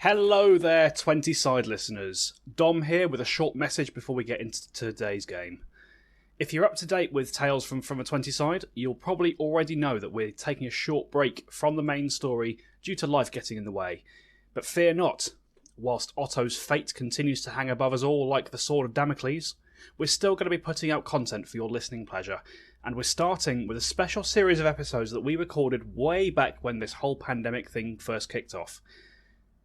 Hello there, 20 side listeners. Dom here with a short message before we get into today's game. If you're up to date with Tales from a 20 side, you'll probably already know that we're taking a short break from the main story due to life getting in the way. But fear not, whilst Otto's fate continues to hang above us all like the sword of Damocles, we're still going to be putting out content for your listening pleasure. And we're starting with a special series of episodes that we recorded way back when this whole pandemic thing first kicked off.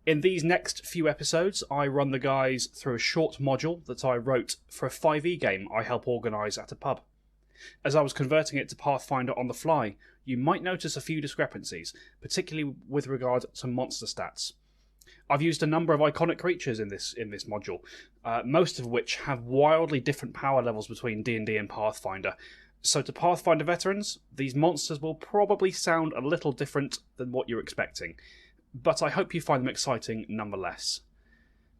In these next few episodes, I run the guys through a short module that I wrote for a 5e game I help organise at a pub. As I was converting it to Pathfinder on the fly, you might notice a few discrepancies, particularly with regard to monster stats. I've used a number of iconic creatures in this module, most of which have wildly different power levels between D&D and Pathfinder. So to Pathfinder veterans, these monsters will probably sound a little different than what you're expecting, but I hope you find them exciting nonetheless.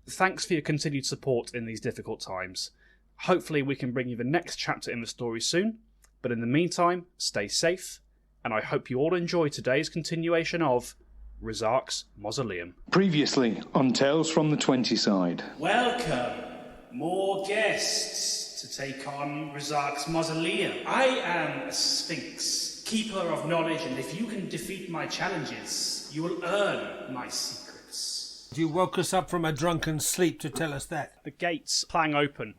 Thanks for your continued support in these difficult times. Hopefully we can bring you the next chapter in the story soon, but in the meantime, stay safe, and I hope you all enjoy today's continuation of Rzark's Mausoleum. Previously on Tales from the 20 side. Welcome, more guests to take on Rzark's Mausoleum. I am a Sphinx, keeper of knowledge, and if you can defeat my challenges, you will earn my secrets. You woke us up from a drunken sleep to tell us that. The gates clang open,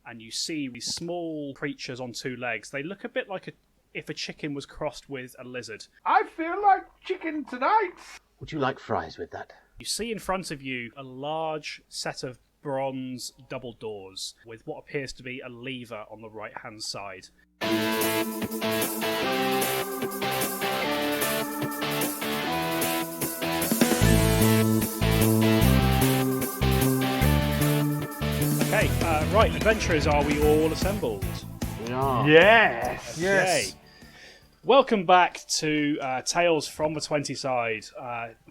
and you see these small creatures on two legs. They look a bit like if a chicken was crossed with a lizard. I feel like chicken tonight. Would you like fries with that? You see in front of you a large set of bronze double doors with what appears to be a lever on the right-hand side. Okay, right, adventurers, are we all assembled? We are. Yes. Okay. Welcome back to Tales from the 20 side,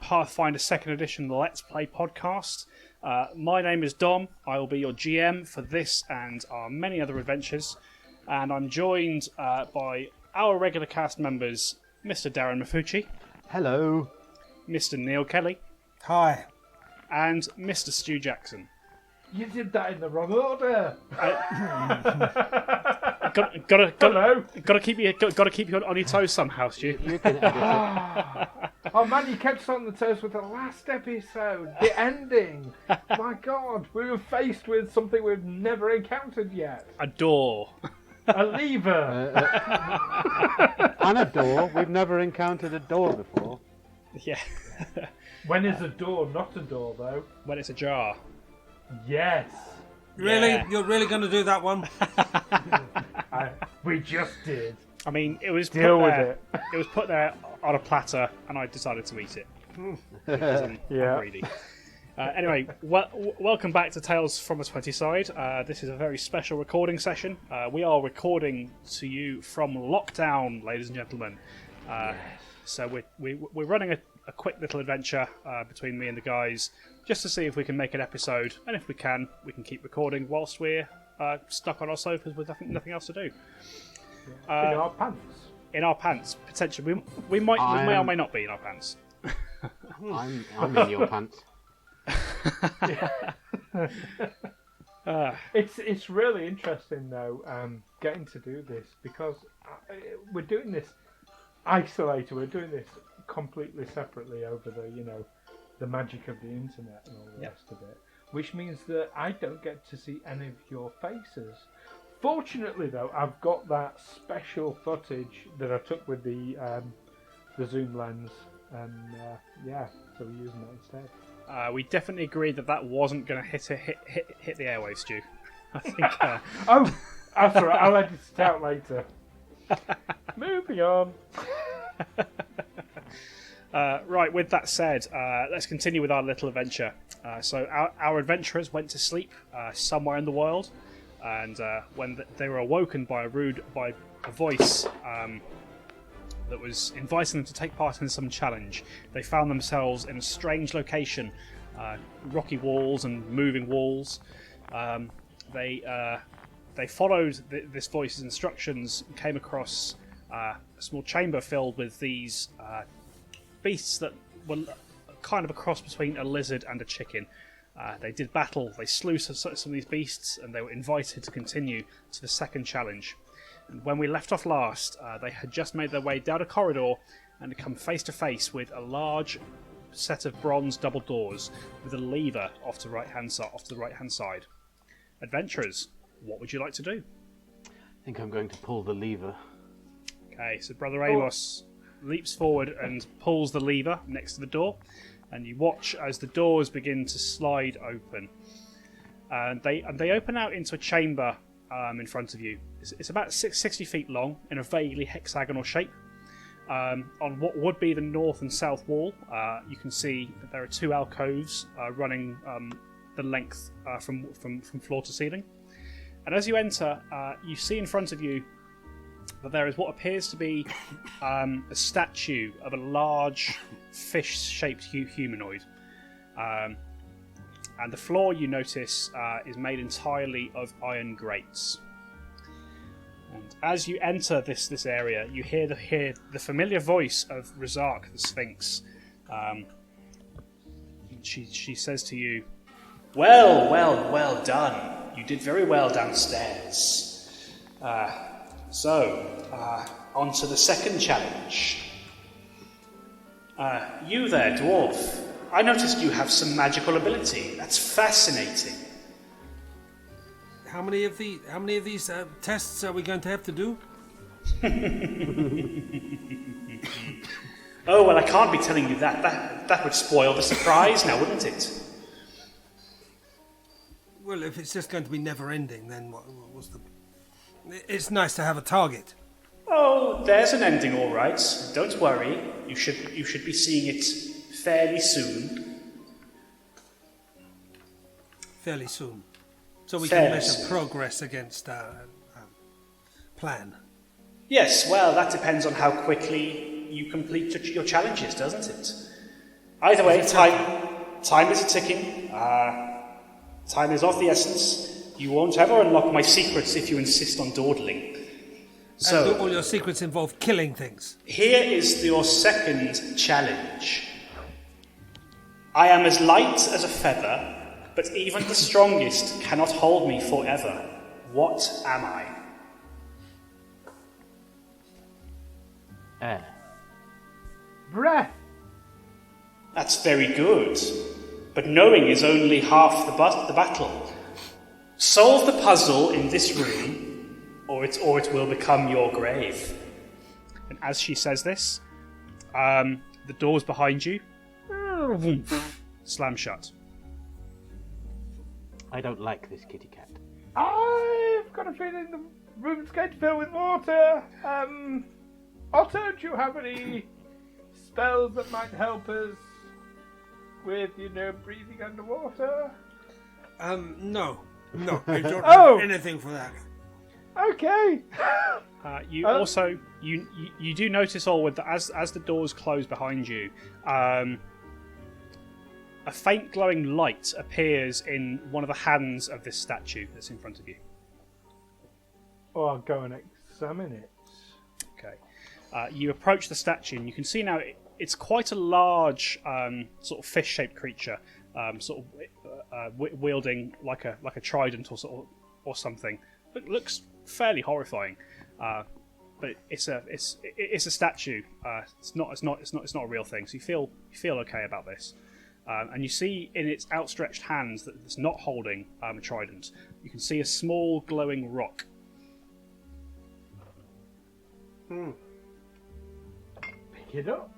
Pathfinder 2nd edition Let's Play podcast. My name is Dom. I will be your GM for this and our many other adventures. And I'm joined by our regular cast members, Mr. Darren Mafucci. Hello. Mr. Neil Kelly. Hi. And Mr. Stu Jackson. You did that in the wrong order. Gotta keep you on your toes somehow, Stu. You can edit Oh man, you kept us on the toes with the last episode, the ending. My God, we were faced with something we've never encountered yet. A door. A lever. And a door. We've never encountered a door before. Yeah. When is a door not a door, though? When it's ajar. Yes. Really? Yeah. You're really going to do that one? We just did. I mean, it was Deal put with there. it. It was put there on a platter, and I decided to eat it because I'm greedy. Anyway, welcome back to Tales from the 20 side. This is a very special recording session. We are recording to you from lockdown, ladies and gentlemen. So we're running a quick little adventure between me and the guys, just to see if we can make an episode, and if we can keep recording whilst we're stuck on our sofas with nothing else to do. In our pants. In our pants, potentially. We may or may not be in our pants. I'm in your pants. It's really interesting though, getting to do this, because we're doing this isolated. We're doing this completely separately over the magic of the internet and all the rest of it, which means that I don't get to see any of your faces. Fortunately though, I've got that special footage that I took with the zoom lens, and so we're using that instead. We definitely agreed that wasn't going to hit the airwaves, Stu. I think. Oh, that's all right. I'll edit it out later. Moving on. Right, with that said, let's continue with our little adventure. So our adventurers went to sleep somewhere in the world, and when they were awoken by a voice that was inviting them to take part in some challenge, they found themselves in a strange location, rocky walls and moving walls. They followed this voice's instructions and came across a small chamber filled with these beasts that were kind of a cross between a lizard and a chicken. They did battle, they slew some of these beasts, and they were invited to continue to the second challenge. And when we left off last, they had just made their way down a corridor and had come face to face with a large set of bronze double doors with a lever off to the right hand side. Adventurers, what would you like to do? I think I'm going to pull the lever. Okay, so Brother Amos leaps forward and pulls the lever next to the door, and you watch as the doors begin to slide open. And they open out into a chamber in front of you. It's about 60 feet long in a vaguely hexagonal shape. On what would be the north and south wall, you can see that there are two alcoves running the length from floor to ceiling. And as you enter, you see in front of you that there is what appears to be a statue of a large fish-shaped humanoid. And the floor, you notice, is made entirely of iron grates. And as you enter this area, you hear the familiar voice of Rzark, the Sphinx. She says to you, Well done. You did very well downstairs. So, on to the second challenge. You there, dwarf. I noticed you have some magical ability. That's fascinating. How many of these tests are we going to have to do? Oh, well, I can't be telling you that. That would spoil the surprise now, wouldn't it? Well, if it's just going to be never-ending, then what's the... It's nice to have a target. Oh, there's an ending, all right. Don't worry. You should be seeing it fairly soon. Fairly soon. So we Fairly can measure soon. progress against our plan. Yes, well, that depends on how quickly you complete your challenges, doesn't it? Either way, time is ticking. Time is of the essence. You won't ever unlock my secrets if you insist on dawdling. So, And all your secrets involve killing things. here is your second challenge. I am as light as a feather, but even the strongest cannot hold me forever. What am I? Air. Breath. That's very good. But knowing is only half the battle. Solve the puzzle in this room, or it will become your grave. and as she says this, the doors behind you slam shut. I don't like this kitty cat. I've got a feeling the room's going to fill with water. Otto, do you have any spells that might help us with, breathing underwater? No, I don't Oh! have anything for that. Okay. You also you do notice, Allwood, that as the doors close behind you, a faint glowing light appears in one of the hands of this statue that's in front of you. Oh, I'll go and examine it. Okay. You approach the statue, and you can see now it's quite a large sort of fish-shaped creature, wielding like a trident or something. It looks fairly horrifying, but it's a statue. It's not a real thing. So you feel okay about this. And you see in its outstretched hands that it's not holding a trident. You can see a small glowing rock. Pick it up.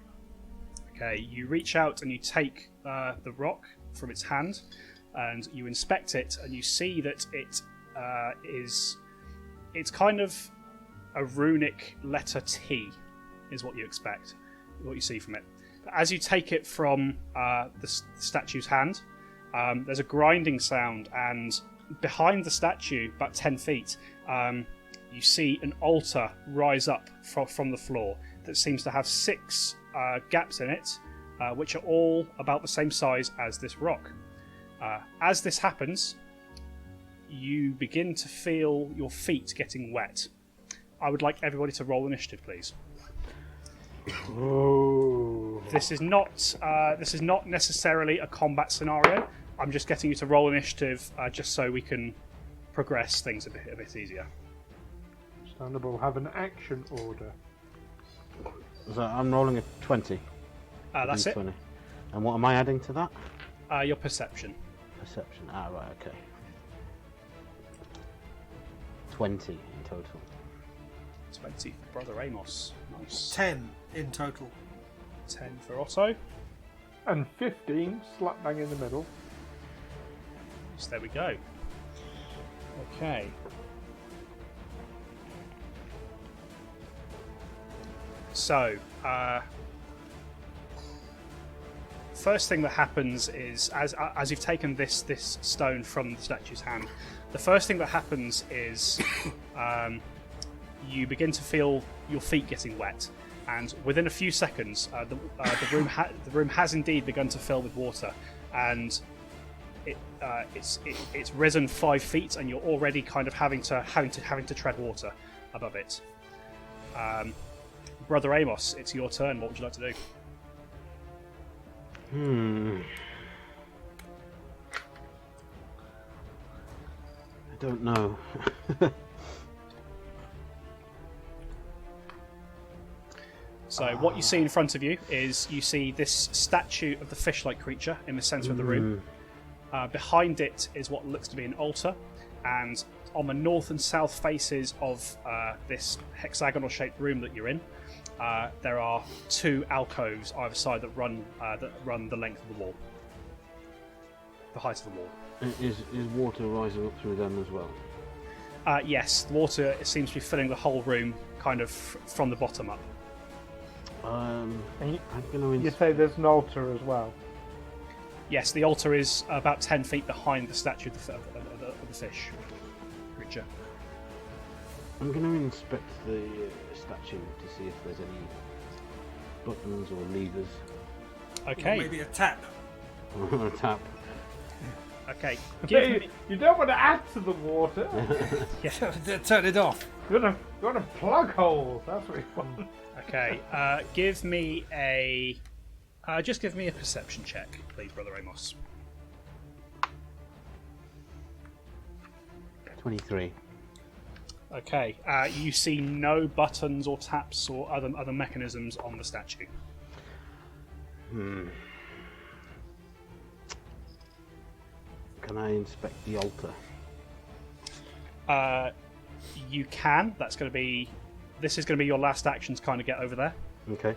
Okay, you reach out and you take the rock from its hand, and you inspect it, and you see that it's kind of a runic letter T, is what you expect, what you see from it. But as you take it from the statue's hand, there's a grinding sound, and behind the statue, about 10 feet, you see an altar rise up from the floor that seems to have 6 gaps in it, which are all about the same size as this rock. As this happens, you begin to feel your feet getting wet. I would like everybody to roll initiative, please. Oh. This is not necessarily a combat scenario. I'm just getting you to roll initiative just so we can progress things a bit easier. Understandable. Have an action order. So I'm rolling a 20. That's it. 20. And what am I adding to that? Your perception. Perception. Ah, right, okay. 20 in total. 20 for Brother Amos. Nice. 10 in total. 10 for Otto. And 15, slap bang in the middle. So there we go. Okay. So, first thing that happens is, as you've taken this stone from the statue's hand, the first thing that happens is you begin to feel your feet getting wet, and within a few seconds, the room has indeed begun to fill with water, and it's risen 5 feet, and you're already kind of having to tread water above it. Brother Amos, it's your turn. What would you like to do? I don't know. So what you see in front of you is you see this statue of the fish-like creature in the centre of the room. Behind it is what looks to be an altar, and on the north and south faces of this hexagonal-shaped room that you're in, there are 2 alcoves either side that run the length of the wall, the height of the wall. Is water rising up through them as well? Yes, the water seems to be filling the whole room, kind of from the bottom up. I'm going to. You say there's an altar as well. Yes, the altar is about 10 feet behind the statue of the fish creature. I'm going to inspect the statue to see if there's any buttons or levers. Okay. Or maybe a tap. A tap. Okay. You don't want to add to the water. Turn it off. You want to plug holes. That's what you want. Okay. Give me a. Just give me a perception check, please, Brother Amos. 23. Okay. You see no buttons or taps or other mechanisms on the statue. Can I inspect the altar? You can. This is going to be your last action to kind of get over there. Okay.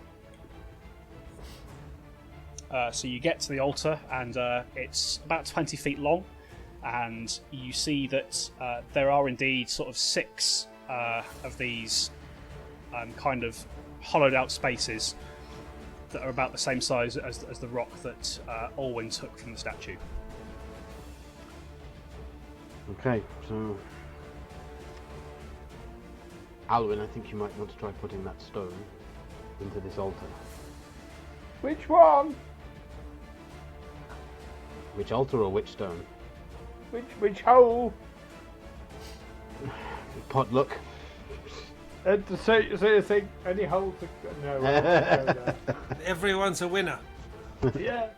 So you get to the altar, and it's about 20 feet long, and you see that there are indeed sort of 6 of these kind of hollowed out spaces that are about the same size as the rock that Olwyn took from the statue. Okay, so Alwyn, I think you might want to try putting that stone into this altar. Which one? Which altar or which stone? Which hole? Potluck. So you think any hole to no? I won't go there. Everyone's a winner. Yeah.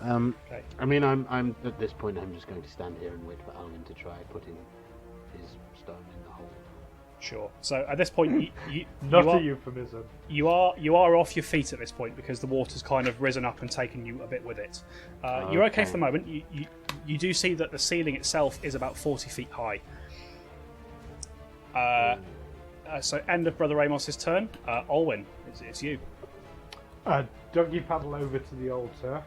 Okay. I mean, I'm at this point. I'm just going to stand here and wait for Alwyn to try putting his stone in the hole. Sure. So at this point, Not a euphemism. you are off your feet at this point because the water's kind of risen up and taken you a bit with it. You're okay for the moment. You do see that the ceiling itself is about 40 feet high. So end of Brother Amos's turn. Olwyn, it's you. Doggy paddle over to the altar.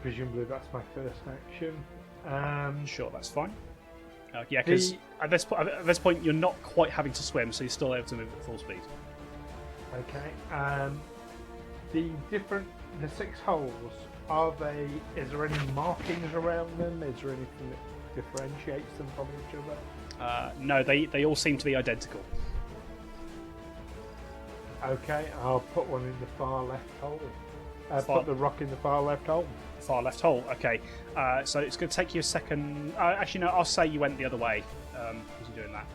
Presumably that's my first action. Sure, that's fine. Yeah, because at this point you're not quite having to swim, so you're still able to move at full speed. Okay. The 6 holes, is there any markings around them? Is there anything that differentiates them from each other? No, they all seem to be identical. Okay, I'll put one in the far left hole. Put the rock in the far left hole. Far left hole. Okay, so it's going to take you a second. Actually, no. I'll say you went the other way as you're doing that.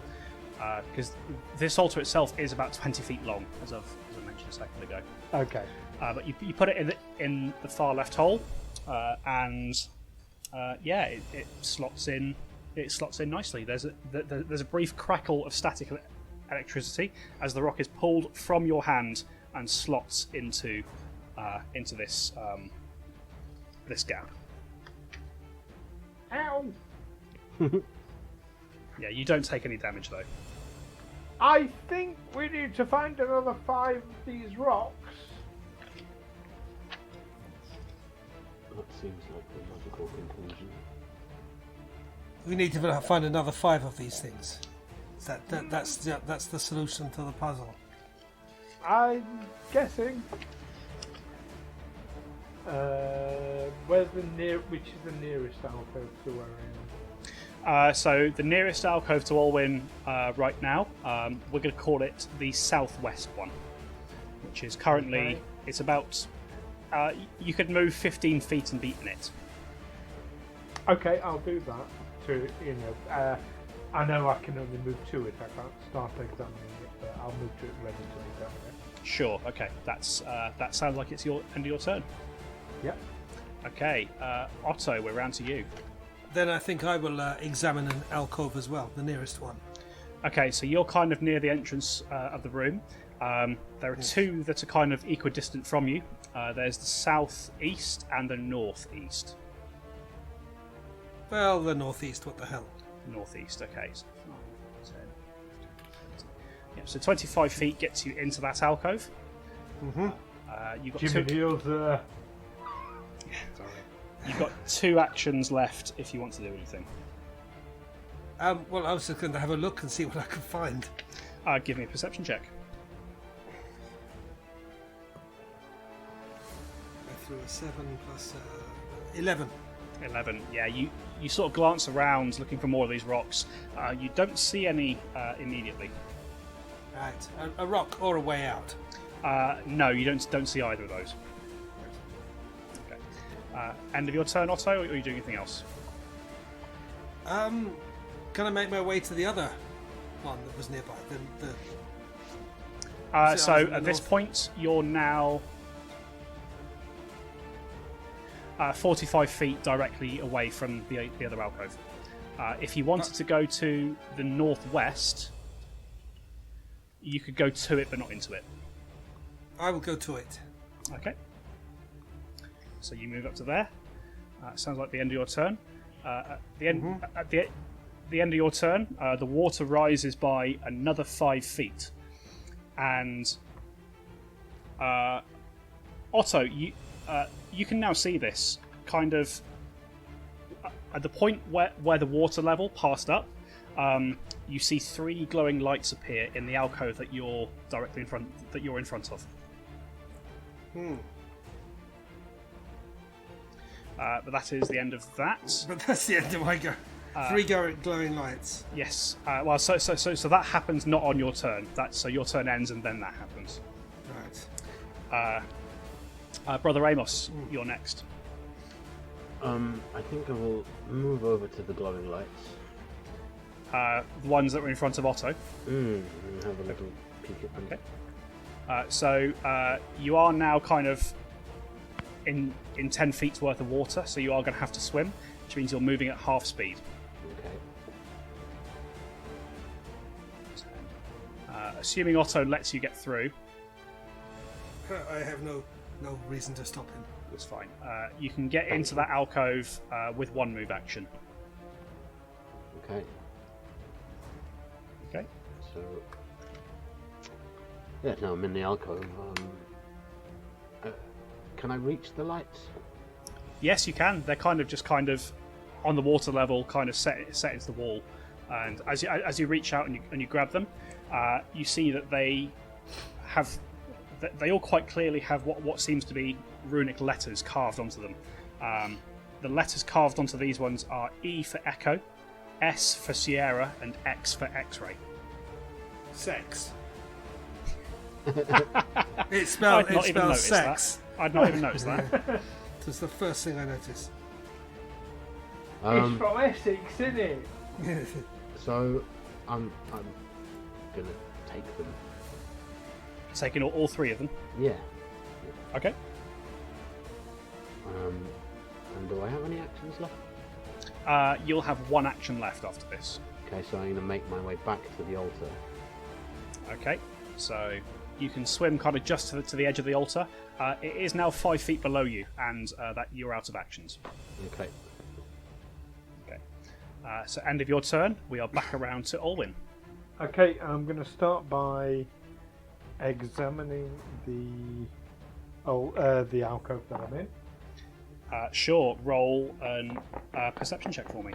because this altar itself is about 20 feet long, as I mentioned a second ago. Okay. But you put it in the far left hole, and it slots in. It slots in nicely. There's a brief crackle of static electricity as the rock is pulled from your hand and slots into this this gap. Ow! Yeah, you don't take any damage though. I think we need to find another 5 of these rocks. That seems like the logical conclusion. We need to find another 5 of these things. That's the solution to the puzzle. I'm guessing. Which is the nearest alcove to where I am? So the nearest alcove to Alwyn right now, we're going to call it the southwest one, which is currently it's about. You could move 15 feet and be in it. Okay, I'll do that. I know I can only move to it. I can't start examining it, but I'll move to it relatively down there. Sure. Okay. That sounds like it's end of your turn. Yep. Okay, Otto, we're round to you. Then I think I will examine an alcove as well, the nearest one. Okay, so you're kind of near the entrance of the room. There are 2 that are kind of equidistant from you. There's the southeast and the northeast. Well, the northeast, what the hell? Northeast, okay. So 5, 10, 15, 20. Yeah, so 25 feet gets you into that alcove. Mm-hmm. You've got Jimmy Neal's Sorry. You've got 2 actions left if you want to do anything. Well, I was just going to have a look and see what I could find. Give me a perception check. I threw a 7 plus 11. 11. Yeah, you sort of glance around looking for more of these rocks. You don't see any immediately. Right, a rock or a way out. No, you don't see either of those. Okay. End of your turn, Otto, or are you doing anything else? Can I make my way to the other one that was nearby? So at this point, you're now 45 feet directly away from the other alcove. If you wanted to go to the northwest, you could go to it but not into it. I will go to it. Okay. So you move up to there. Sounds like the end of your turn. At the end of your turn, the water rises by another 5 feet, and Otto, you can now see this kind of at the point where the water level passed up. You see 3 glowing lights appear in the alcove that you're directly in front. That you're in front of. But that is the end of that. But that's the end of my go. 3 glowing lights. Yes. Well, so that happens not on your turn. So your turn ends and then that happens. Right. Brother Amos, you're next. I think I will move over to the glowing lights. The ones that were in front of Otto. And have a little peek at them. Okay. So you are now kind of in 10 feet's worth of water, so you are going to have to swim, which means you're moving at half speed. Okay. Assuming Otto lets you get through, I have no reason to stop him. that's fine. You can get into that alcove with 1 move action. Okay. Okay. So, yeah, now I'm in the alcove. Can I reach the lights? Yes, you can. They're kind of on the water level, kind of set into the wall. And as you reach out and you grab them, you see that they all quite clearly have what seems to be runic letters carved onto them. The letters carved onto these ones are E for Echo, S for Sierra, and X for X-ray. Sex. It spells sex. I'd not even noticed that. That's the first thing I noticed. It's from Essex, isn't it? So, I'm going to take them. Taking all three of them. Yeah. Okay. And do I have any actions left? You'll have one action left after this. Okay, so I'm going to make my way back to the altar. Okay, so you can swim kind of just to the edge of the altar. It is now 5 feet below you, and that you're out of actions. Okay. Okay. So end of your turn. We are back around to Olwyn. Okay, I'm going to start by examining the alcove that I'm in. Sure. Roll a perception check for me.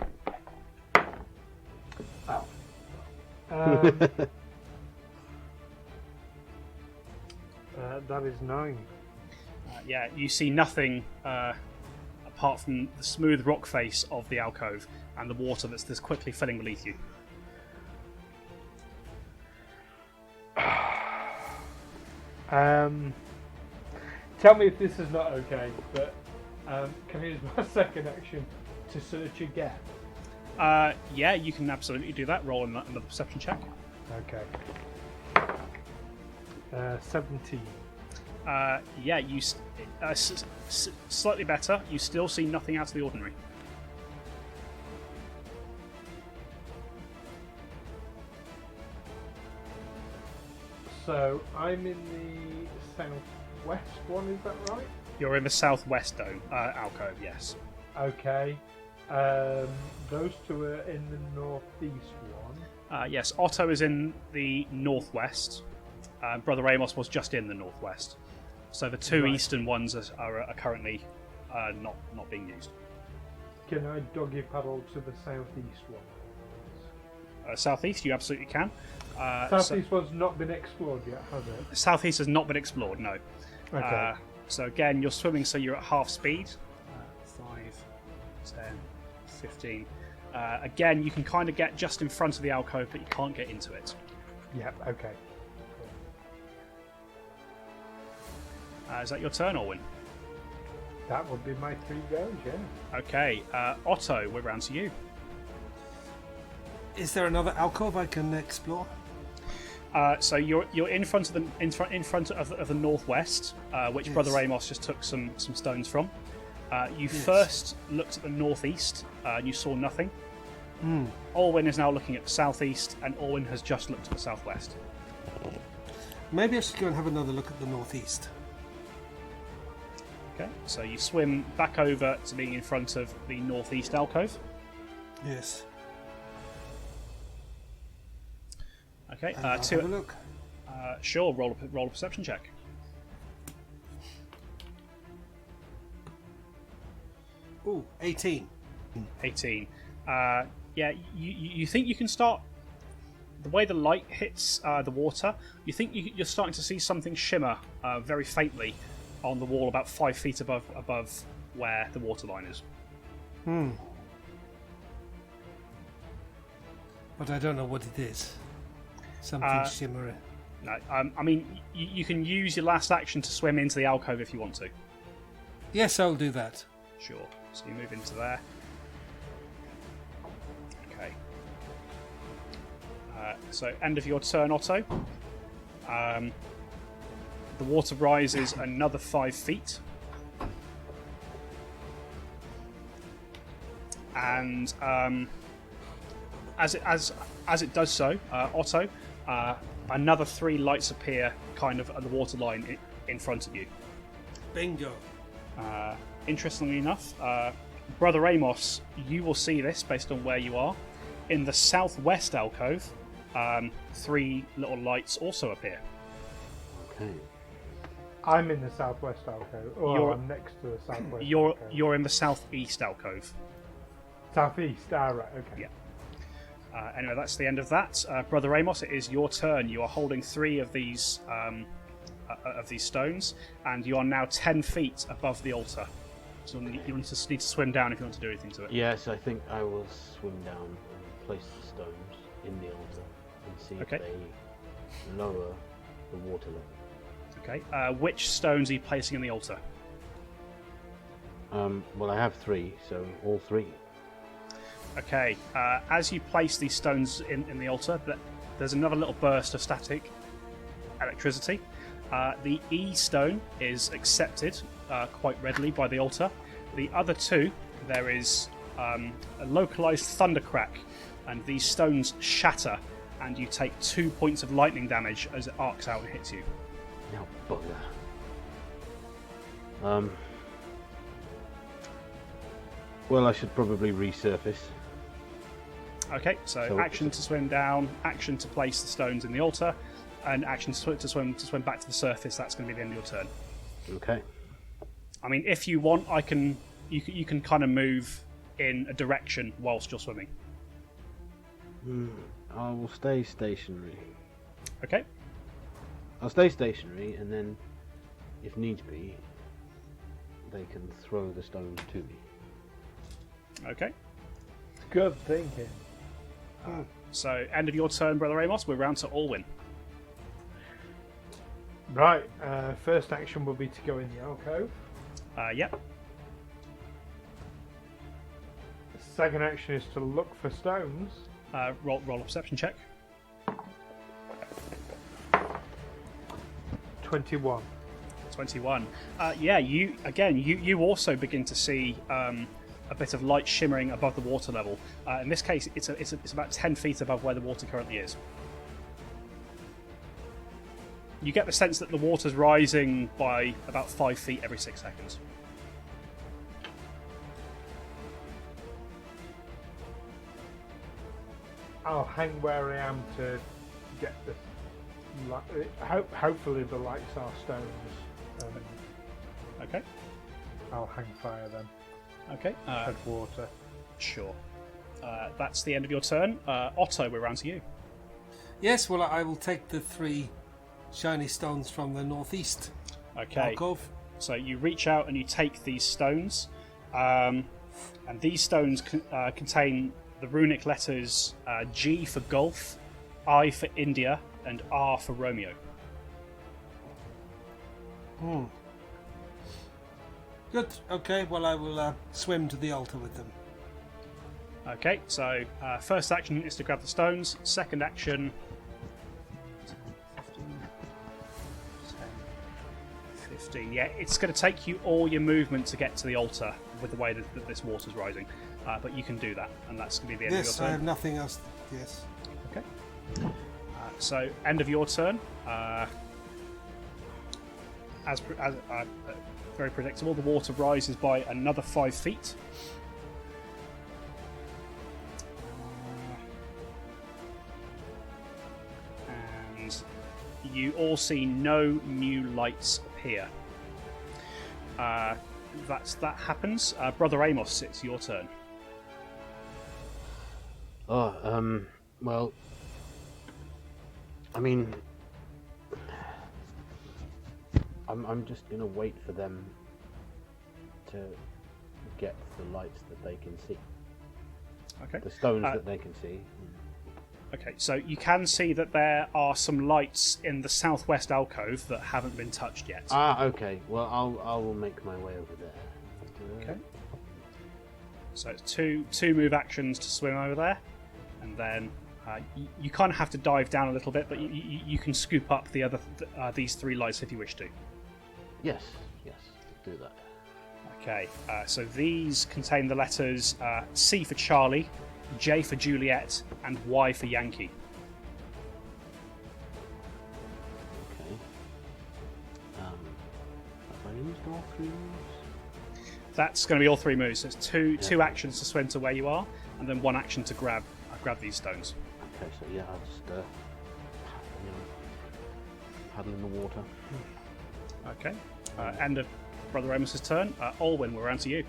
That is 9. Yeah, you see nothing apart from the smooth rock face of the alcove and the water that's quickly filling beneath you. Tell me if this is not okay, but can I use my second action to search again? Yeah, you can absolutely do that. Roll another perception check. Okay. 17. Yeah, you slightly better. You still see nothing out of the ordinary. So I'm in the southwest one, is that right? You're in the southwest dome alcove. Yes. Okay. Those two are in the northeast one. Yes. Otto is in the northwest. Brother Amos was just in the northwest. So the two Right. eastern ones are currently not being used. Can I doggy paddle to the southeast one? Southeast, you absolutely can. Southeast one's not been explored yet, has it? Southeast has not been explored. No. Okay. So again, you're swimming, so you're at half speed. 5, 10, 15. Again, you can kind of get just in front of the alcove, but you can't get into it. Yep, okay. Is that your turn, Orwin? That would be my 3 goes, yeah. Okay, Otto, we're round to you. Is there another alcove I can explore? So you're in front of the the northwest, which Yes. Brother Amos just took some stones from. You Yes. first looked at the northeast, and you saw nothing. Orwin is now looking at the southeast, and Orwin has just looked at the southwest. Maybe I should go and have another look at the northeast. Okay, so you swim back over to being in front of the northeast alcove. Yes. Okay, And I'll have a look. sure. Roll a perception check. Ooh, 18. 18. Yeah, you think you can start. The way the light hits the water, you think you're starting to see something shimmer very faintly on the wall, about 5 feet above where the waterline is. But I don't know what it is. Something shimmering. No, I mean you can use your last action to swim into the alcove if you want to. Yes, I'll do that. Sure. So you move into there. Okay. So end of your turn, Otto. The water rises another 5 feet. And as it does so, Otto, another 3 lights appear kind of at the waterline in front of you. Bingo. Interestingly enough, Brother Amos, you will see this based on where you are. In the southwest alcove, 3 little lights also appear. Okay. I'm in the southwest alcove. Or I'm next to the southwest alcove. You're in the southeast alcove. Southeast, right, okay. Yeah. Anyway, that's the end of that. Brother Amos, it is your turn. You are holding 3 of these stones, and you are now 10 feet above the altar. So you need to swim down if you want to do anything to it. Yes, I think I will swim down and place the stones in the altar and see Okay. if they lower the water level. Okay. Which stones are you placing in the altar? Well, I have 3, so all 3. Okay. As you place these stones in the altar, there's another little burst of static electricity. The E stone is accepted quite readily by the altar. The other two, there is a localized thunder crack, and these stones shatter, and you take 2 points of lightning damage as it arcs out and hits you. Now, bugger. Well, I should probably resurface. Okay, so action to swim down, action to place the stones in the altar, and action to swim back to the surface. That's going to be the end of your turn. Okay. I mean, if you want, you can kind of move in a direction whilst you're swimming. I will stay stationary. Okay. I'll stay stationary, and then, if needs be, they can throw the stones to me. Okay. Good thinking. So, end of your turn, Brother Amos. We're round to Alwyn. Right, first action will be to go in the alcove. Yep. Second action is to look for stones. Roll a perception check. 21. 21. Yeah, you also begin to see a bit of light shimmering above the water level. In this case, it's about 10 feet above where the water currently is. You get the sense that the water's rising by about 5 feet every 6 seconds. I'll hang where I am to get the. Hopefully the lights are stones. Okay. I'll hang fire then. Okay. Shed water. Sure. That's the end of your turn. Otto, we're round to you. Yes, well, I will take the 3 shiny stones from the northeast Okay. alcove. So you reach out and you take these stones, and these stones contain the runic letters G for Golf, I for India, and R for Romeo. Good. Okay, well, I will swim to the altar with them. Okay, so first action is to grab the stones. Second action... 15. Yeah, it's going to take you all your movement to get to the altar with the way that this water's rising. But you can do that, and that's going to be the end of your Yes, turn. I have nothing else. Yes. Okay. So, end of your turn. As very predictable, the water rises by another 5 feet. And you all see no new lights appear. That happens. Brother Amos, it's your turn. Well, I mean, I'm just gonna wait for them to get the lights that they can see. Okay. The stones that they can see. Okay, so you can see that there are some lights in the southwest alcove that haven't been touched yet. Okay. Well, I will make my way over there. Okay. So it's two move actions to swim over there, and then you kind of have to dive down a little bit, but you can scoop up the other these 3 lights if you wish to. Yes, do that. Okay, so these contain the letters C for Charlie, J for Juliet, and Y for Yankee. Okay. Have I used all 3 moves? That's going to be all 3 moves. So it's two actions to swim to where you are, and then 1 action to grab these stones. Okay, so yeah, I'll just paddle in the water. Okay. End of Brother Amos's turn. Alwyn, we're around to you.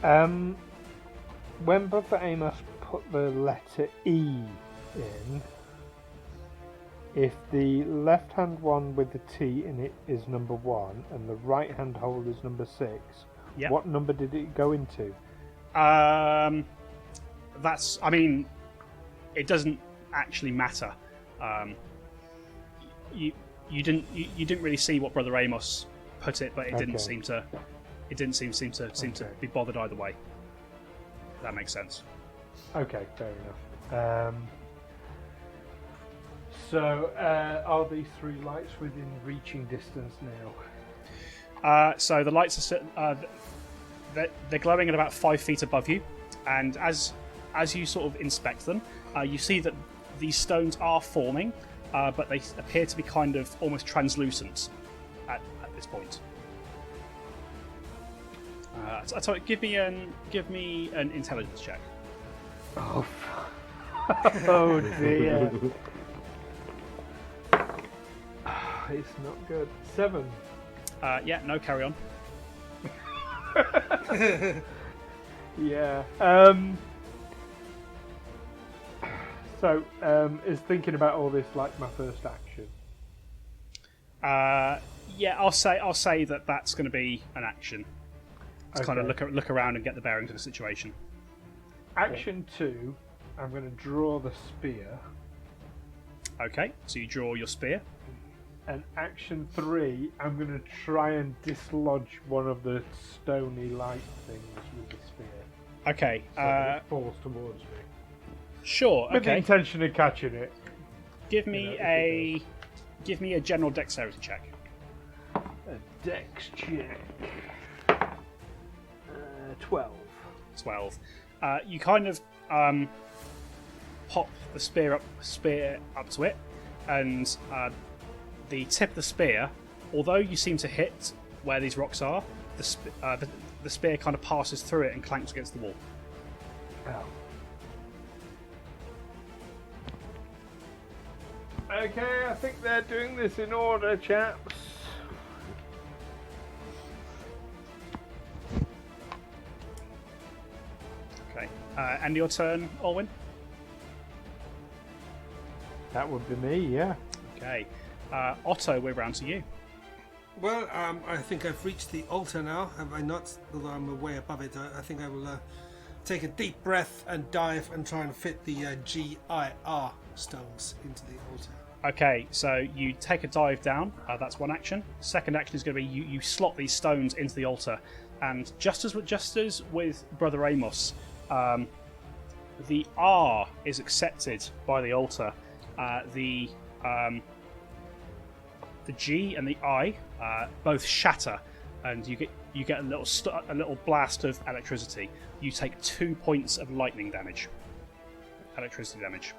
When Brother Amos put the letter E in, if the left hand one with the T in it is number 1 and the right hand hole is number 6, Yep. what number did it go into? That's. I mean, it doesn't actually matter. You didn't really see what Brother Amos put it, but it didn't seem to. It didn't seem to be bothered either way. That makes sense. Okay, fair enough. So, are these 3 lights within reaching distance now? So the lights are they're glowing at about 5 feet above you, and as you sort of inspect them, you see that these stones are forming, but they appear to be kind of almost translucent at this point. I tell you, give me an intelligence check. Oh, oh dear. It's not good. 7. Yeah, no, carry on. Yeah. So, is thinking about all this like my first action? Yeah, I'll say that that's going to be an action. To kind of look around and get the bearings of the situation. Action 2, I'm going to draw the spear. Okay, so you draw your spear. And action 3, I'm going to try and dislodge one of the stony light things with the spear. Okay. So that it falls towards me. Sure. With the Okay. intention of catching it. Give me a general dexterity check. A dex check. 12. 12. You kind of pop the spear up to it, and the tip of the spear, although you seem to hit where these rocks are, the spear kind of passes through it and clanks against the wall. Oh. Okay, I think they're doing this in order, chaps. Okay. And your turn, Olwyn? That would be me, yeah. Okay. Otto, we're round to you. Well, I think I've reached the altar now, have I not? Although I'm way above it, I think I will take a deep breath and dive and try and fit the GIR stones into the altar. Okay, so you take a dive down. That's one action. Second action is going to be you slot these stones into the altar, and just as with Brother Amos, the R is accepted by the altar. The G and the I both shatter, and you get a little blast of electricity. You take 2 points of lightning damage, electricity damage.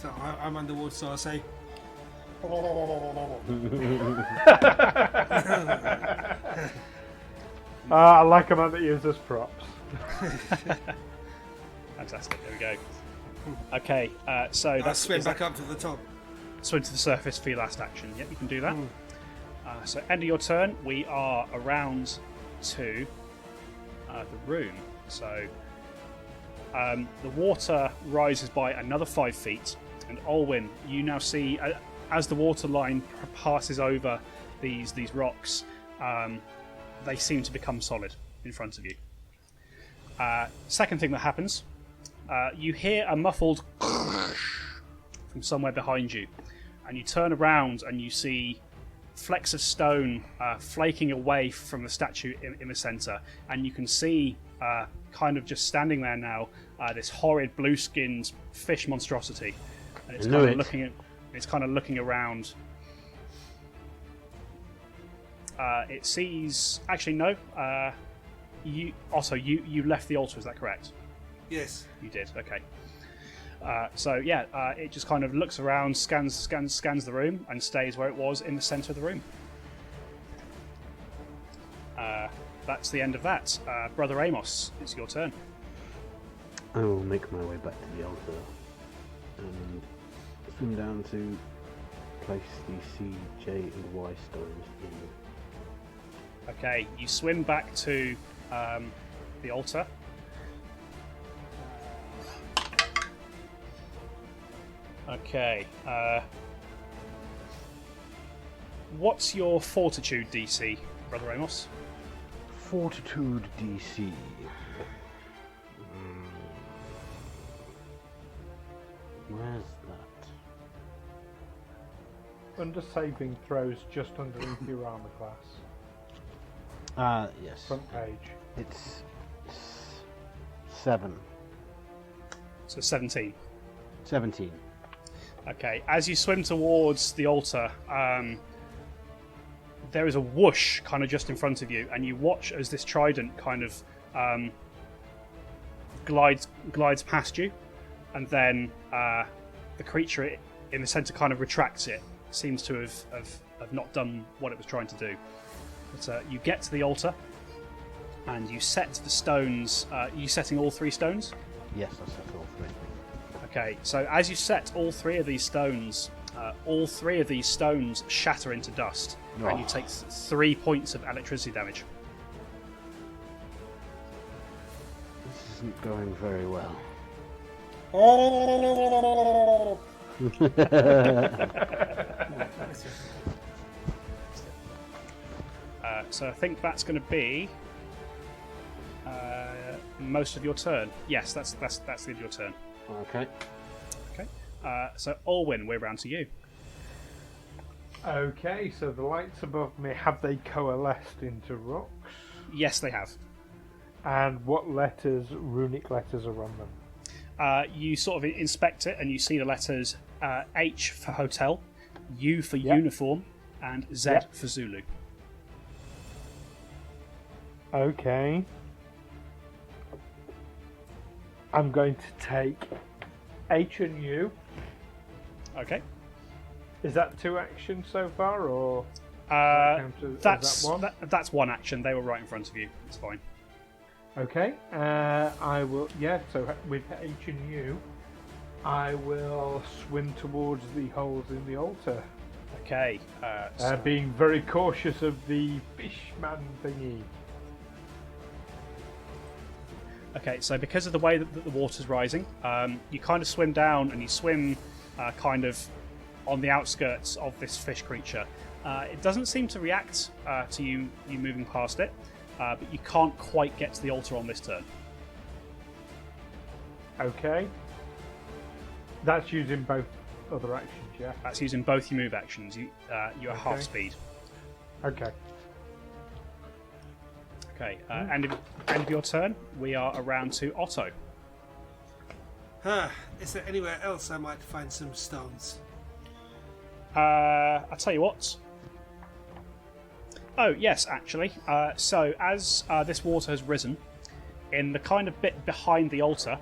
So I'm underwater, so I say, I like a man that uses props. Fantastic. There we go. Okay, so I that's swim back up to the top. swim to the surface for your last action. Yep, you can do that. So end of your turn, we are around to the room. So the water rises by another 5 feet, and Olwyn, you now see as the water line passes over these rocks, they seem to become solid in front of you. Second thing that happens, you hear a muffled from somewhere behind you, and you turn around and you see flecks of stone flaking away from the statue in the centre, and you can see kind of just standing there now this horrid blue-skinned fish monstrosity, and it's kind of looking around. It sees actually no. You left the altar. Is that correct? Yes. You did. Okay. So yeah, it just kind of looks around, scans the room, and stays where it was in the centre of the room. That's the end of that. Brother Amos, it's your turn. I will make my way back to the altar and swim down to place the C, J, and Y stones in. Okay, you swim back to the altar. Okay. What's your fortitude DC, Brother Amos? Fortitude DC. Where's that? Under saving throws just underneath your armour class. Yes. Front page. It's 7. So 17. 17. Okay, as you swim towards the altar, there is a whoosh kind of just in front of you, and you watch as this trident kind of glides past you, and then the creature in the centre kind of retracts it. Seems to have not done what it was trying to do. But you get to the altar, and you set the stones. You setting all 3 stones? Yes, I set all 3. Okay, so as you set all 3 of these stones, all 3 of these stones shatter into dust, and you take 3 points of electricity damage. This isn't going very well. So I think that's going to be most of your turn. Yes, that's the end of your turn. Okay. Okay. So Olwyn, we're round to you. Okay, so the lights above me, have they coalesced into rocks? Yes, they have. And what letters, runic letters, are on them? You sort of inspect it, and you see the letters H for hotel, U for uniform, and Z for Zulu. Okay. I'm going to take H and U. Okay. Is that 2 actions so far, or that's that one? That's 1 action. They were right in front of you. It's fine. Okay. I will. Yeah. So with H and U, I will swim towards the holes in the altar. Okay. Being very cautious of the fishman thingy. Okay, so because of the way that the water's rising, you kind of swim down, and you swim kind of on the outskirts of this fish creature. It doesn't seem to react to you moving past it, but you can't quite get to the altar on this turn. Okay. That's using both other actions, yeah? That's using both your move actions. You're at half speed. Okay. Okay, end of your turn. We are around to Otto. Is there anywhere else I might find some stones? I'll tell you what. Oh, yes, actually. So, as this water has risen, in the kind of bit behind the altar,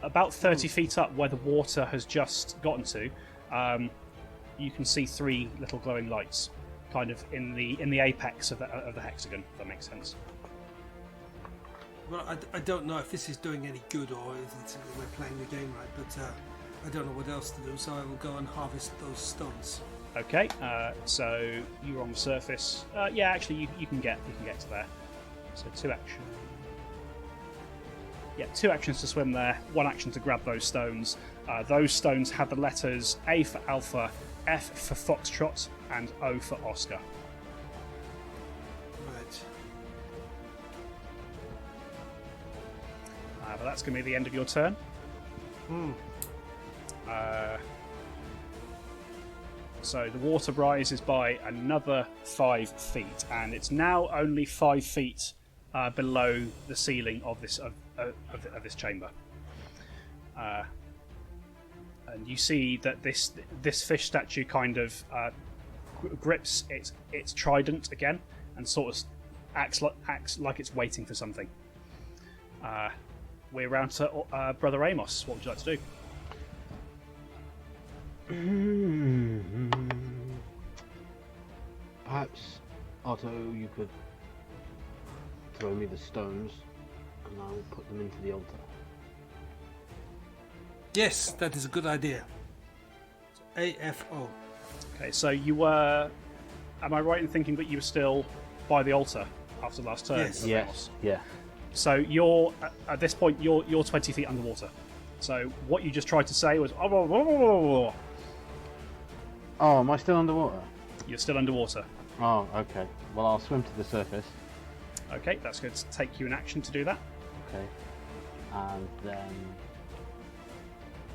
about 30 feet up where the water has just gotten to, you can see 3 little glowing lights, kind of in the apex of the hexagon, if that makes sense. Well, I don't know if this is doing any good or if we're playing the game right, but I don't know what else to do, so I will go and harvest those stones. Okay, so you're on the surface. Yeah, actually, you can get to there. So 2 actions. Yeah, 2 actions to swim there. 1 action to grab those stones. Those stones have the letters A for Alpha, F for Foxtrot, and O for Oscar. Right. But that's going to be the end of your turn. So the water rises by another 5 feet, and it's now only 5 feet below the ceiling of this chamber. And you see that this fish statue kind of grips its trident again, and sort of acts like it's waiting for something. We're round to Brother Amos. What would you like to do? Perhaps, Otto, you could throw me the stones, and I will put them into the altar. Yes, that is a good idea. AFO. Okay, so you were. Am I right in thinking that you were still by the altar after the last turn? Yes. Brother Amos? Yeah. So you're at this point you're 20 feet underwater. So what you just tried to say was Oh, am I still underwater? You're still underwater. Oh, okay. Well, I'll swim to the surface. Okay, that's going to take you an action to do that. Okay. And then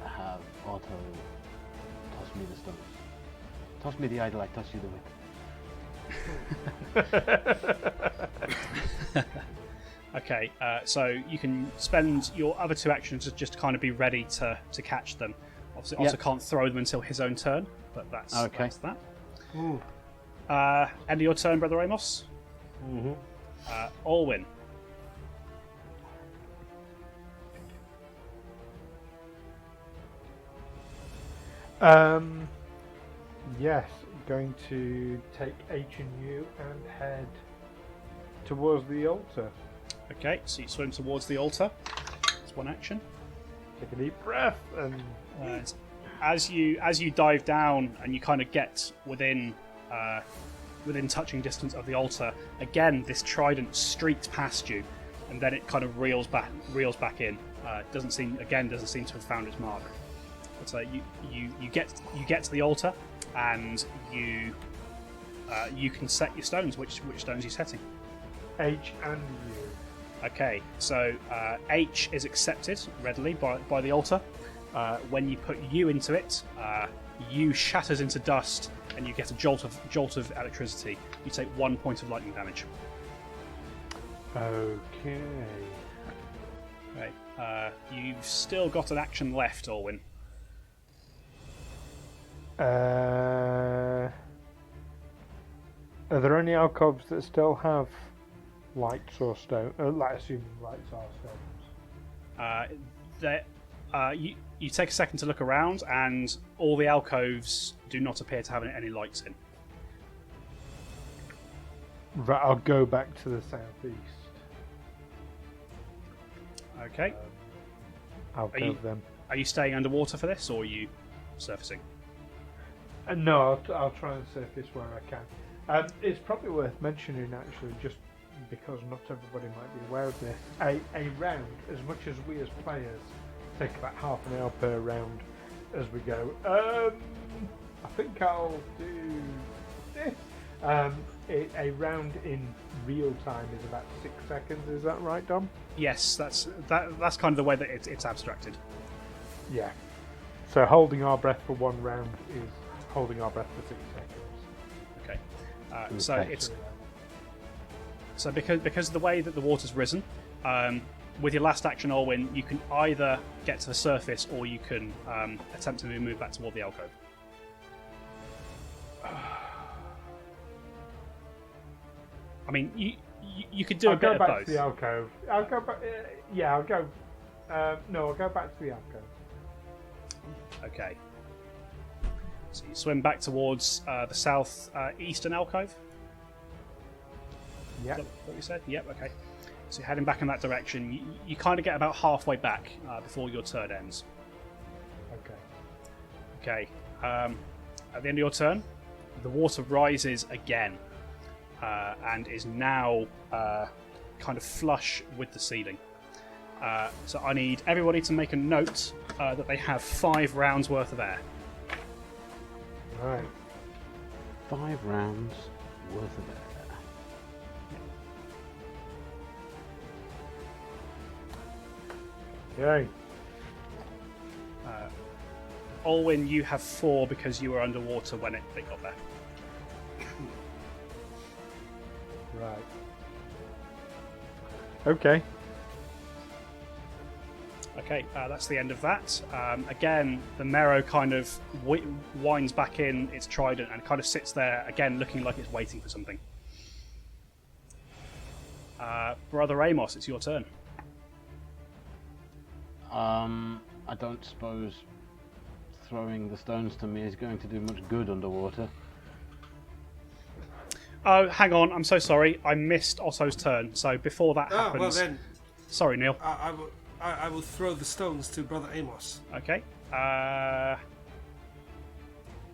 have Otto toss me the stones. Toss me the idol, I toss you the whip. Okay, so you can spend your other 2 actions to just kind of be ready to catch them. Obviously, also can't throw them until his own turn, but that's that. Ooh. End of your turn, Brother Amos. Mm-hmm. Alwyn. Yes, going to take H and U and head towards the altar. Okay, so you swim towards the altar. That's 1 action. Take a deep breath and as you dive down and you kind of get within touching distance of the altar, again this trident streaks past you, and then it kind of reels back in. Doesn't seem to have found its mark. So you get to the altar, and you can set your stones. Which stones are you setting? H and U. Okay, so H is accepted readily by the altar. When you put U into it, U shatters into dust, and you get a jolt of electricity. You take 1 point of lightning damage. Okay. Okay. You've still got an action left, Orwin. Are there any alcoves that still have lights or stone? Assuming lights are stones. You take a second to look around, and all the alcoves do not appear to have any lights in. Right, I'll go back to the southeast. Okay. Alcove them. Are you staying underwater for this, or are you surfacing? No, I'll try and surface where I can. It's probably worth mentioning, actually, just because not everybody might be aware of this. A round, as much as we as players take about half an hour per round as we go. I think I'll do this. A round in real time is about 6 seconds. Is that right, Dom? Yes, that's kind of the way that it's abstracted. Yeah. So holding our breath for 1 round is holding our breath for 6 seconds. Okay. So because of the way that the water's risen, with your last action, Orwin, you can either get to the surface or you can attempt to move back toward the alcove. I mean, you could do a bit of both. I'll go back to the alcove. I'll go back. I'll go. No, I'll go back to the alcove. Okay. So you swim back towards the south eastern alcove. Yeah. Is that what you said? Yep. Okay. So you're heading back in that direction. You kind of get about halfway back before your turn ends. Okay. Okay. At the end of your turn, the water rises again and is now kind of flush with the ceiling. So I need everybody to make a note that they have 5 rounds worth of air. Right. 5 rounds worth of air. Yay. Olwyn, you have 4 because you were underwater when it got there. Right. Okay. Okay, that's the end of that. Again, the Mero kind of winds back in its trident and kind of sits there, again, looking like it's waiting for something. Brother Amos, it's your turn. I don't suppose throwing the stones to me is going to do much good underwater. Oh, hang on, I'm so sorry. I missed Otto's turn, so before that happens... Well then, sorry, Neil. I will throw the stones to Brother Amos. Okay.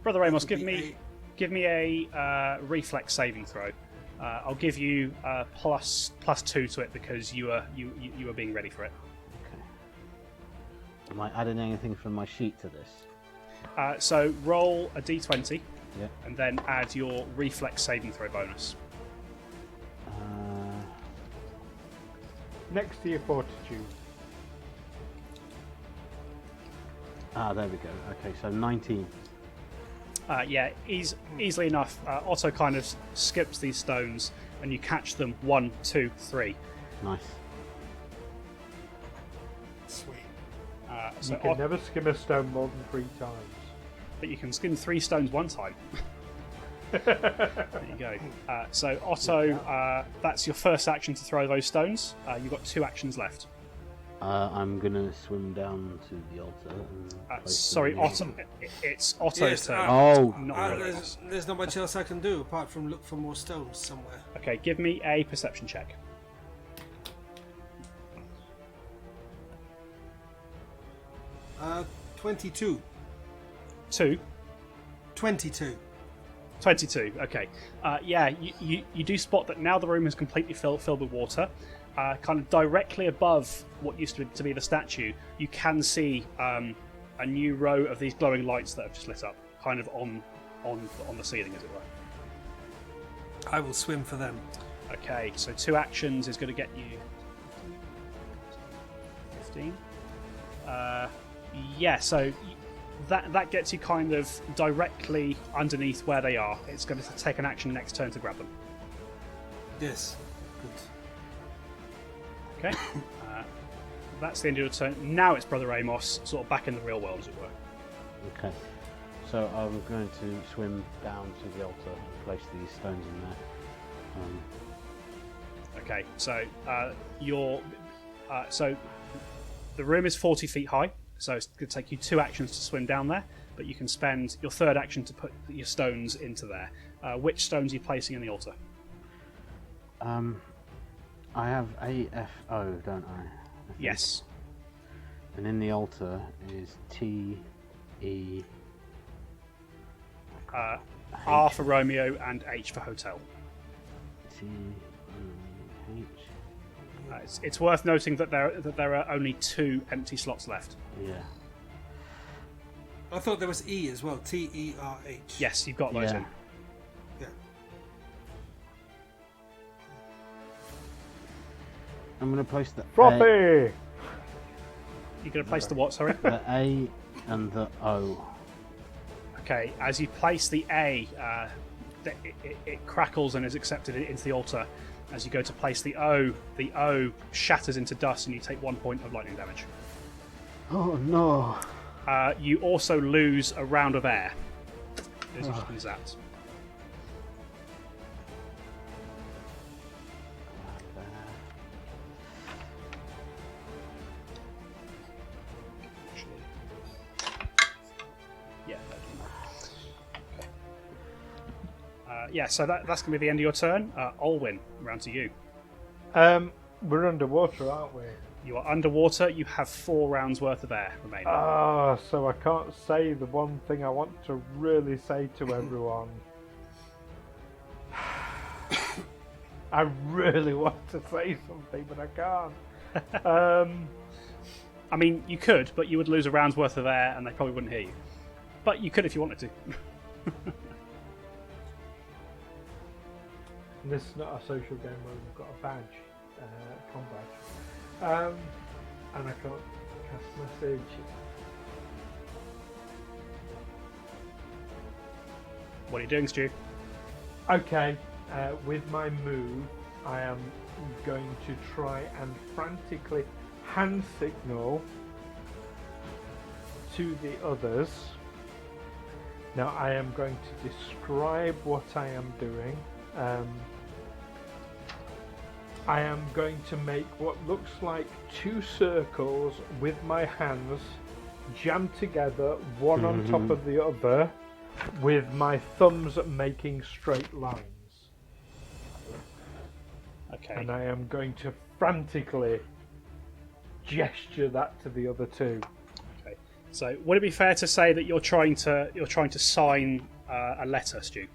Brother Amos, give me a reflex saving throw. I'll give you plus 2 to it because you were being ready for it. Okay. Am I adding anything from my sheet to this? So roll a d20, Yeah. and then add your reflex saving throw bonus. Next to your fortitude. There we go. Okay, so 19. Easily enough. Otto kind of skips these stones, and you catch them 1, 2, 3. Nice. Sweet. So You can never skim a stone more than 3 times. but you can skin 3 stones one time. There you go. So Otto, that's your first action to throw those stones. You've got 2 actions left. I'm gonna swim down to the altar. And place Sorry, them Otto. It's Otto's Yes, turn. Oh, Not Rolodex. there's not much else I can do apart from look for more stones somewhere. Okay, give me a perception check. 22. 2. 22. 22. Okay. Yeah, you do spot that now the room is completely filled with water. Kind of directly above what used to be the statue, you can see a new row of these glowing lights that have just lit up, kind of on the ceiling, as it were. I will swim for them. Okay, so 2 actions is going to get you 15. Yeah, so that gets you kind of directly underneath where they are. It's going to take an action next turn to grab them. Yes. Good. Okay. That's the end of your turn. Now it's Brother Amos, sort of back in the real world, as it were. Okay. So I'm going to swim down to the altar and place these stones in there. Okay, so so the room is 40 feet high, so it's going to take you 2 actions to swim down there, but you can spend your 3rd action to put your stones into there. Which stones are you placing in the altar? I have AFO, don't I? think? Yes. And in the altar is TE. R for Romeo and H for Hotel. TEH. It's worth noting that there are only 2 empty slots left. Yeah. I thought there was E as well. TERH. Yes, you've got those Yeah. in. Yeah. I'm going to place the Frothy! You're going to place the what, sorry? the A and the O. Okay, as you place the A, it crackles and is accepted into the altar. As you go to place the O shatters into dust and you take 1 point of lightning damage. Oh no! You also lose a round of air. As you just been zapped. Yeah. Okay. Yeah, so that's going to be the end of your turn. Olwyn, round to you. We're underwater, aren't we? You are underwater. You have 4 rounds worth of air remaining. Ah, so I can't say the one thing I want to really say to everyone. I really want to say something, but I can't. I mean, you could, but you would lose a round's worth of air and they probably wouldn't hear you. But you could if you wanted to. This is not a social game where we've got a badge, com badge. And I can't cast message. What are you doing, Stu? Okay, with my move, I am going to try and frantically hand signal to the others. Now I am going to describe what I am doing. I am going to make what looks like 2 circles with my hands jammed together, one on top of the other, with my thumbs making straight lines. Okay. And I am going to frantically gesture that to the other 2. Okay. So, would it be fair to say that you're trying to sign a letter, Stu?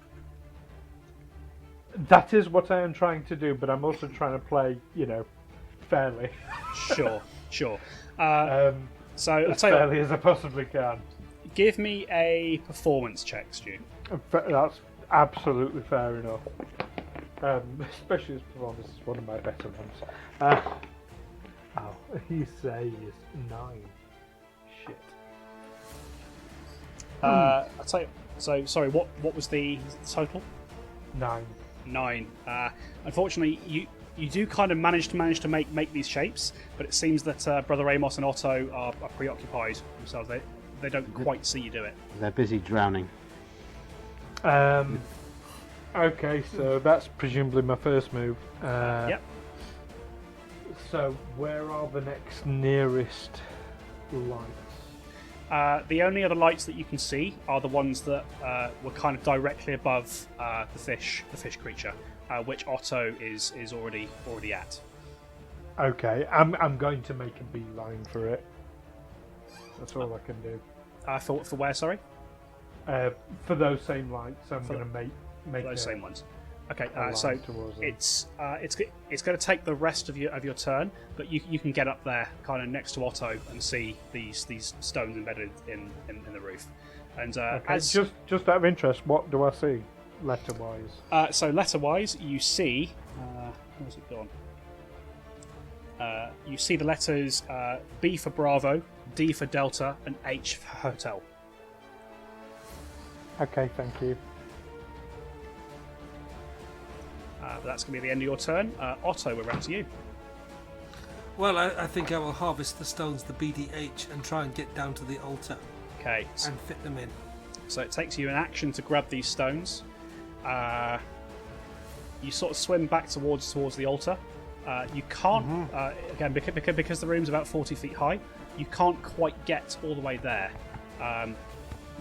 That is what I am trying to do, but I'm also trying to play, fairly. Sure. So As I'll tell you, fairly as I possibly can. give me a performance check, Stu. That's absolutely fair enough. Especially as performance is one of my better ones. He says 9. Shit. I'll tell you. So, sorry. What was the total? 9. 9. Unfortunately, You do kind of manage to make these shapes, but it seems that Brother Amos and Otto are preoccupied themselves. They don't quite see you do it. They're busy drowning. Okay, so that's presumably my first move. Yep. So where are the next nearest lights? The only other lights that you can see are the ones that were kind of directly above the fish creature, which Otto is already at. Okay, I'm going to make a beeline for it. That's all I can do. For where? Sorry. For those same lights, I'm going to make those same ones. Okay, line so towards them. it's going to take the rest of your turn, but you can get up there, kind of next to Otto, and see these stones embedded in the roof. And Okay, just out of interest, what do I see, letter-wise? So letter-wise, you see where's it gone? You see the letters B for Bravo, D for Delta, and H for Hotel. Okay, thank you. But that's going to be the end of your turn. Otto, we're round to you. Well, I think I will harvest the stones, the BDH, and try and get down to the altar Okay. and fit them in. So it takes you an action to grab these stones. You sort of swim back towards the altar. You can't, again, because the room's about 40 feet high, you can't quite get all the way there.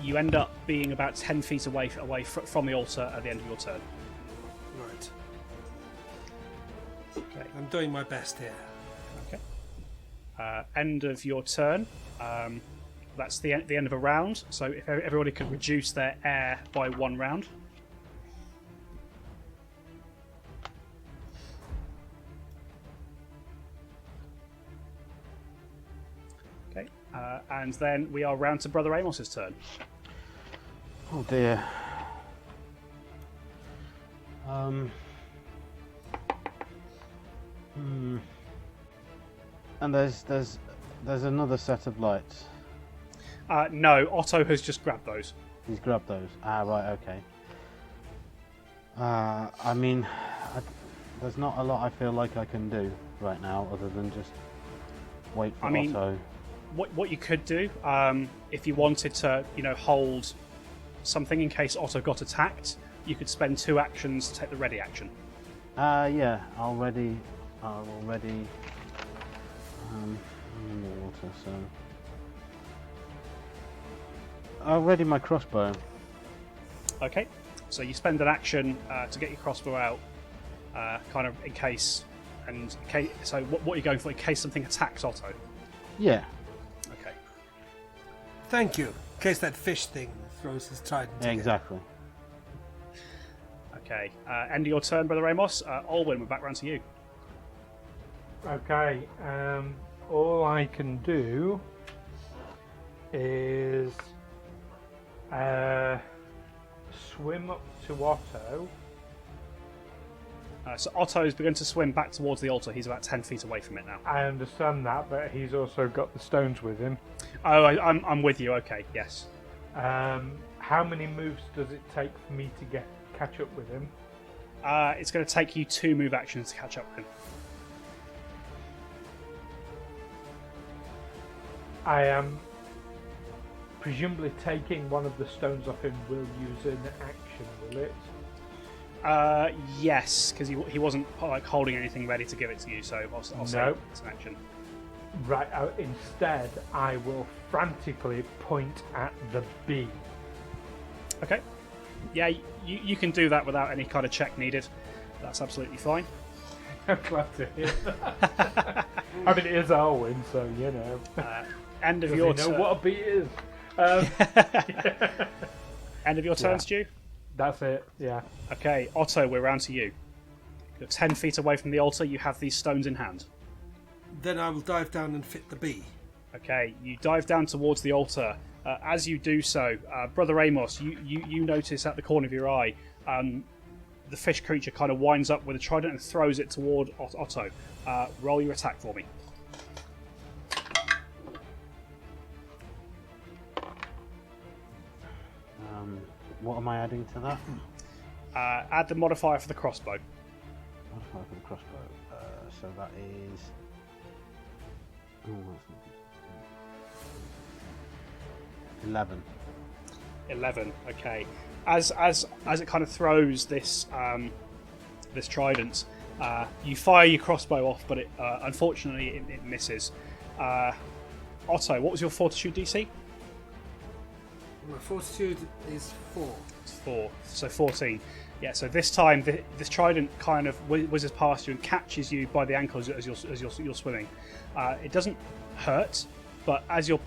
You end up being about 10 feet away from the altar at the end of your turn. Right. Okay. I'm doing my best here. Okay. End of your turn. That's the end of a round. So if everybody could reduce their air by 1 round. Okay. And then we are round to Brother Amos's turn. Oh dear. And there's another set of lights. No, Otto has just grabbed those. He's grabbed those. Ah, right, okay. I mean, there's not a lot I feel like I can do right now other than just wait for Otto. What you could do, if you wanted to, hold something in case Otto got attacked, you could spend 2 actions to take the ready action. Yeah, I'll ready. I'm in the water, so I'll ready my crossbow. Okay, so you spend an action to get your crossbow out, kind of in case. So what are you going for in case something attacks Otto? Yeah. Okay. Thank you. In case that fish thing throws his trident. Yeah, exactly. Okay. End of your turn, Brother Amos. Olwyn, we're back round to you. Okay, all I can do is swim up to Otto. So Otto's begun to swim back towards the altar. He's about 10 feet away from it now. I understand that, but he's also got the stones with him. Oh, I'm with you. Okay, yes. How many moves does it take for me to catch up with him? It's going to take you 2 move actions to catch up with him. I am presumably taking one of the stones off him. Will use an action, will it? Yes, because he wasn't holding anything ready to give it to you, so I'll say it's an action. Right. Instead, I will frantically point at the bee. Okay. Yeah, you can do that without any kind of check needed. That's absolutely fine. I'm glad to hear that. I mean, it is Alwyn, so you know. End of your turn. Know what a bee is. End of your turn, Stu? That's it, yeah. Okay, Otto, we're round to you. You're 10 feet away from the altar. You have these stones in hand. Then I will dive down and fit the bee. Okay, you dive down towards the altar. As you do so, Brother Amos, you notice at the corner of your eye the fish creature kind of winds up with a trident and throws it toward Otto. Roll your attack for me. What am I adding to that? Add the modifier for the crossbow. Modifier for the crossbow. So that is. Oh, that's not good. 11. 11. Okay. As it kind of throws this this trident, you fire your crossbow off, but it unfortunately it misses. Otto, what was your fortitude DC? My fortitude is 4. It's 4, so 14. Yeah. So this time, this trident kind of whizzes past you and catches you by the ankles as you're swimming. It doesn't hurt, but you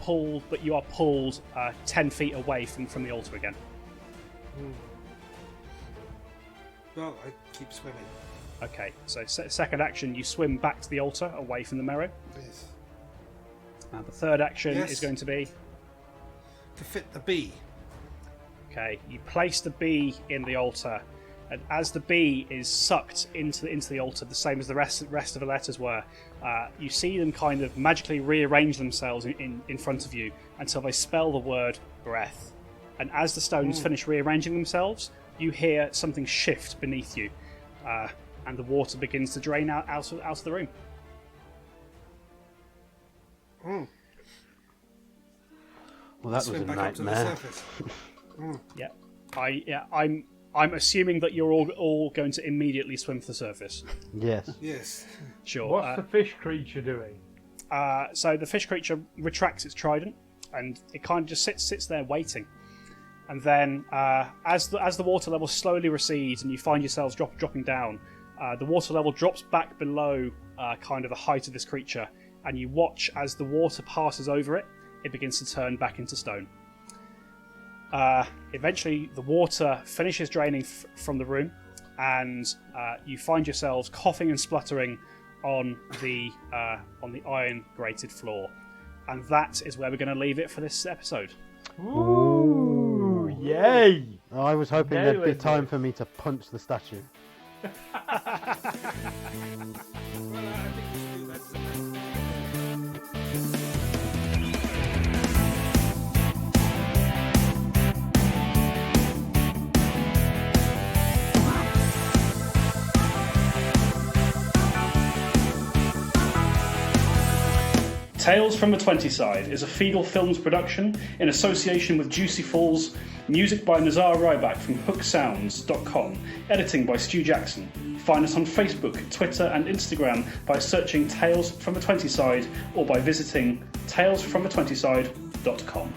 are pulled 10 feet away from the altar again. Well, I keep swimming. Okay. So second action, you swim back to the altar away from the marrow. Yes. The third action Yes. is going to be. To fit the bee. Okay, you place the bee in the altar, and as the bee is sucked into the altar, the same as the rest of the letters were, you see them kind of magically rearrange themselves in front of you until they spell the word breath. And as the stones finish rearranging themselves, you hear something shift beneath you, and the water begins to drain out of the room. Well, that was a Swim back up to the nightmare. surface. I'm assuming that you're all going to immediately swim for the surface. Yes. Yes. Sure. What's the fish creature doing? So the fish creature retracts its trident, and it kind of just sits there waiting. And then, as the water level slowly recedes, and you find yourselves dropping down, the water level drops back below kind of the height of this creature, and you watch as the water passes over it. It begins to turn back into stone. Eventually, the water finishes draining from the room, and you find yourselves coughing and spluttering on the iron grated floor. And that is where we're going to leave it for this episode. Ooh, yay! Oh, I was hoping Nail there'd be it, time mate. for me to punch the statue. Well, I think we should do that. Tales from the 20 Side is a Feegle Films production in association with Juicy Falls, music by Nazar Ryback from hooksounds.com, editing by Stu Jackson. Find us on Facebook, Twitter and Instagram by searching Tales from the 20 Side or by visiting talesfromthe20side.com.